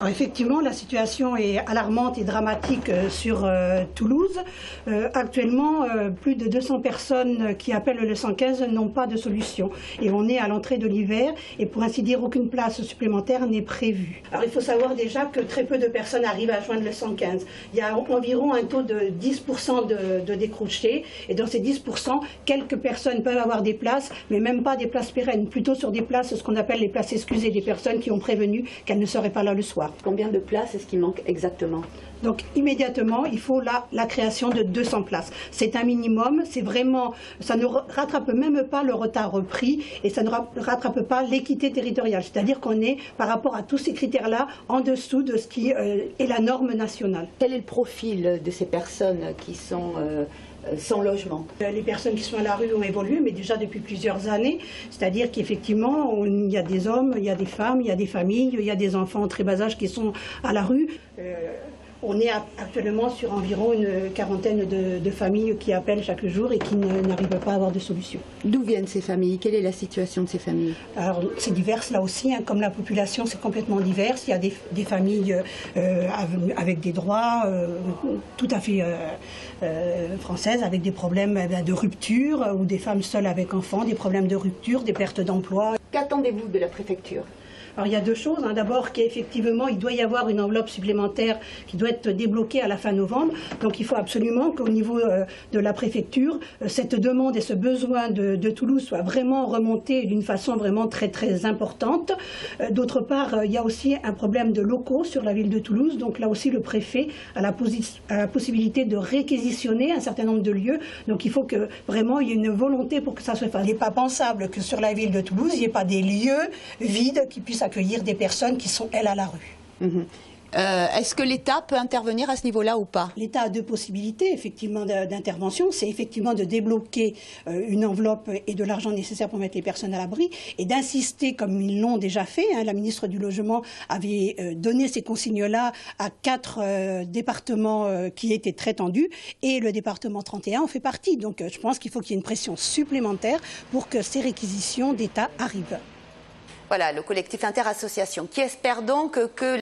Alors effectivement, la situation est alarmante et dramatique sur Toulouse. Actuellement, plus de 200 personnes qui appellent le 115 n'ont pas de solution. Et on est à l'entrée de l'hiver et pour ainsi dire, aucune place supplémentaire n'est prévue. Alors il faut savoir déjà que très peu de personnes arrivent à joindre le 115. Il y a environ un taux de 10% de décrochés. Et dans ces 10%, quelques personnes peuvent avoir des places, mais même pas des places pérennes. Plutôt sur des places, ce qu'on appelle les places excusées, des personnes qui ont prévenu qu'elles ne seraient pas là le soir. Combien de places est-ce qu'il manque exactement? Donc immédiatement, il faut la création de 200 places. C'est un minimum, c'est vraiment, ça ne rattrape même pas le retard pris et ça ne rattrape pas l'équité territoriale. C'est-à-dire qu'on est, par rapport à tous ces critères-là, en dessous de ce qui est la norme nationale. Quel est le profil de ces personnes qui sont sans logement? Les personnes qui sont à la rue ont évolué, mais déjà depuis plusieurs années. C'est-à-dire qu'effectivement, il y a des hommes, il y a des femmes, il y a des familles, il y a des enfants en très bas âge qui sont à la rue. On est actuellement sur environ une quarantaine de familles qui appellent chaque jour et qui n'arrivent pas à avoir de solution. D'où viennent ces familles? Quelle est la situation de ces familles? Alors c'est divers là aussi, hein, comme la population c'est complètement divers. Il y a des familles avec des droits tout à fait françaises, avec des problèmes de rupture, ou des femmes seules avec enfants, des problèmes de rupture, des pertes d'emploi. Qu'attendez-vous de la préfecture? Alors il y a deux choses. D'abord qu'effectivement il doit y avoir une enveloppe supplémentaire qui doit être débloquée à la fin novembre. Donc il faut absolument qu'au niveau de la préfecture, cette demande et ce besoin de Toulouse soit vraiment remonté d'une façon vraiment très très importante. D'autre part, il y a aussi un problème de locaux sur la ville de Toulouse. Donc là aussi le préfet a la possibilité de réquisitionner un certain nombre de lieux. Donc il faut que vraiment il y ait une volonté pour que ça se fasse. Il n'est pas pensable que sur la ville de Toulouse, il n'y ait pas des lieux vides qui puissent accueillir des personnes qui sont, elles, à la rue. Est-ce que l'État peut intervenir à ce niveau-là ou pas? L'État a deux possibilités effectivement d'intervention. C'est effectivement de débloquer une enveloppe et de l'argent nécessaire pour mettre les personnes à l'abri et d'insister, comme ils l'ont déjà fait. La ministre du Logement avait donné ces consignes-là à 4 départements qui étaient très tendus et le département 31 en fait partie. Donc je pense qu'il faut qu'il y ait une pression supplémentaire pour que ces réquisitions d'État arrivent. Voilà, le collectif Interassociation qui espère donc que